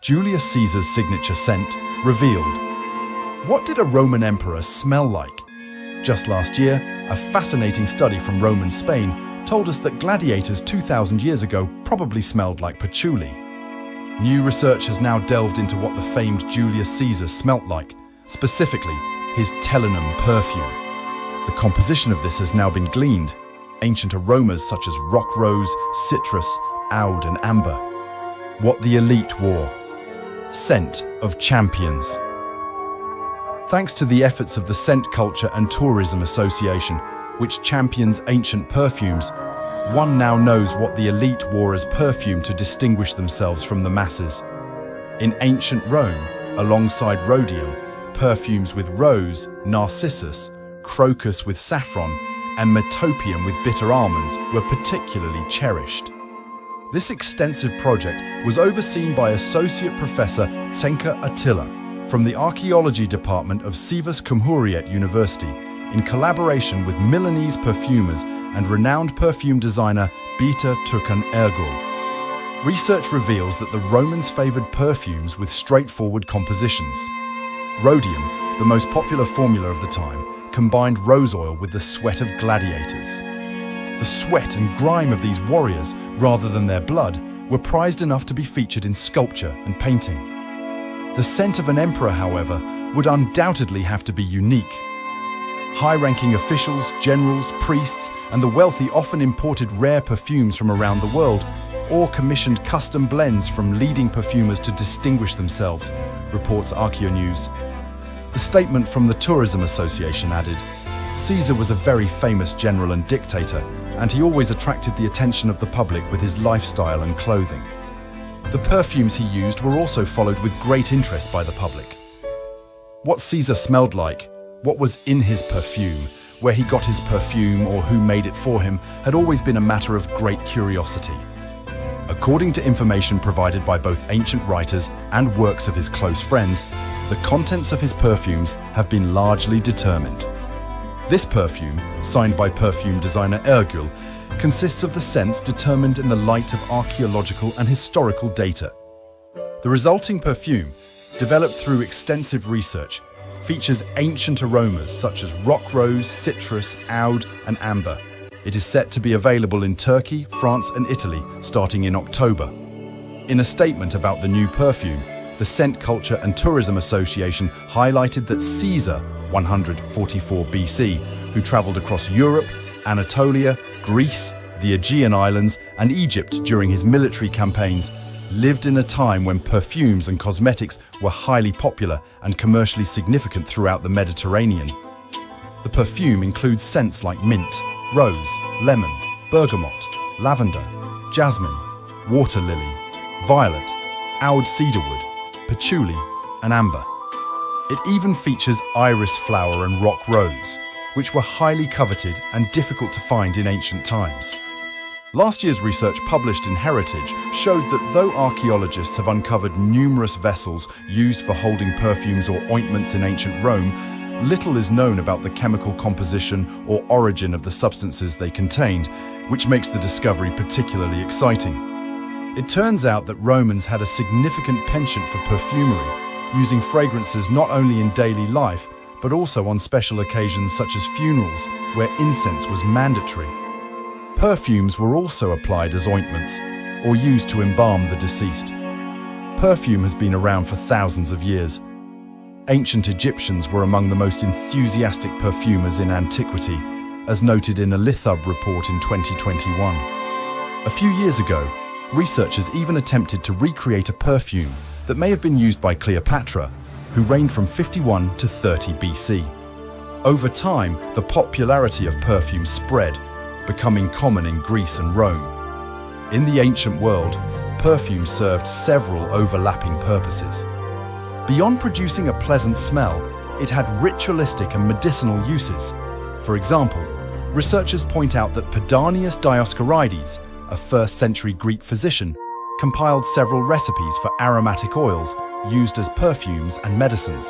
Julius Caesar's signature scent, revealed. What did a Roman emperor smell like? Just last year, a fascinating study from Roman Spain told us that gladiators 2,000 years ago probably smelled like patchouli. New research has now delved into what the famed Julius Caesar smelt like, specifically his Telinum perfume. The composition of this has now been gleaned. Ancient aromas such as rock rose, citrus, oud and amber. What the elite wore. Scent of champions. Thanks to the efforts of the Scent Culture and Tourism Association, which champions ancient perfumes, one now knows what the elite wore as perfume to distinguish themselves from the masses. In ancient Rome, alongside rhodium, perfumes with rose, narcissus, crocus with saffron, and metopium with bitter almonds were particularly cherished. This extensive project was overseen by Associate Professor Tsenka Attila from the Archaeology Department of Sivas Cumhuriyet University in collaboration with Milanese perfumers and renowned perfume designer Bita Turkan Ergul. Research reveals that the Romans favored perfumes with straightforward compositions. Rhodium, the most popular formula of the time, combined rose oil with the sweat of gladiators. The sweat and grime of these warriors, rather than their blood, were prized enough to be featured in sculpture and painting. The scent of an emperor, however, would undoubtedly have to be unique. High-ranking officials, generals, priests, and the wealthy often imported rare perfumes from around the world, or commissioned custom blends from leading perfumers to distinguish themselves, reports Archaeonews. The statement from the Tourism Association added, Caesar was a very famous general and dictator, and he always attracted the attention of the public with his lifestyle and clothing. The perfumes he used were also followed with great interest by the public. What Caesar smelled like, what was in his perfume, where he got his perfume or who made it for him, had always been a matter of great curiosity. According to information provided by both ancient writers and works of his close friends, the contents of his perfumes have been largely determined. This perfume, signed by perfume designer Ergul, consists of the scents determined in the light of archaeological and historical data. The resulting perfume, developed through extensive research, features ancient aromas such as rock rose, citrus, oud, and amber. It is set to be available in Turkey, France, and Italy starting in October. In a statement about the new perfume, the Scent Culture and Tourism Association highlighted that Caesar, 144 BC, who traveled across Europe, Anatolia, Greece, the Aegean Islands, and Egypt during his military campaigns, lived in a time when perfumes and cosmetics were highly popular and commercially significant throughout the Mediterranean. The perfume includes scents like mint, rose, lemon, bergamot, lavender, jasmine, water lily, violet, oud cedarwood, patchouli, and amber. It even features iris flower and rock rose, which were highly coveted and difficult to find in ancient times. Last year's research published in Heritage showed that though archaeologists have uncovered numerous vessels used for holding perfumes or ointments in ancient Rome, little is known about the chemical composition or origin of the substances they contained, which makes the discovery particularly exciting. It turns out that Romans had a significant penchant for perfumery, using fragrances not only in daily life, but also on special occasions such as funerals, where incense was mandatory. Perfumes were also applied as ointments, or used to embalm the deceased. Perfume has been around for thousands of years. Ancient Egyptians were among the most enthusiastic perfumers in antiquity, as noted in a Lithub report in 2021. A few years ago, researchers even attempted to recreate a perfume that may have been used by Cleopatra, who reigned from 51 to 30 BC. Over time, the popularity of perfume spread, becoming common in Greece and Rome. In the ancient world, perfume served several overlapping purposes. Beyond producing a pleasant smell, it had ritualistic and medicinal uses. For example, researchers point out that Pedanius Dioscorides, a 1st century Greek physician, compiled several recipes for aromatic oils used as perfumes and medicines.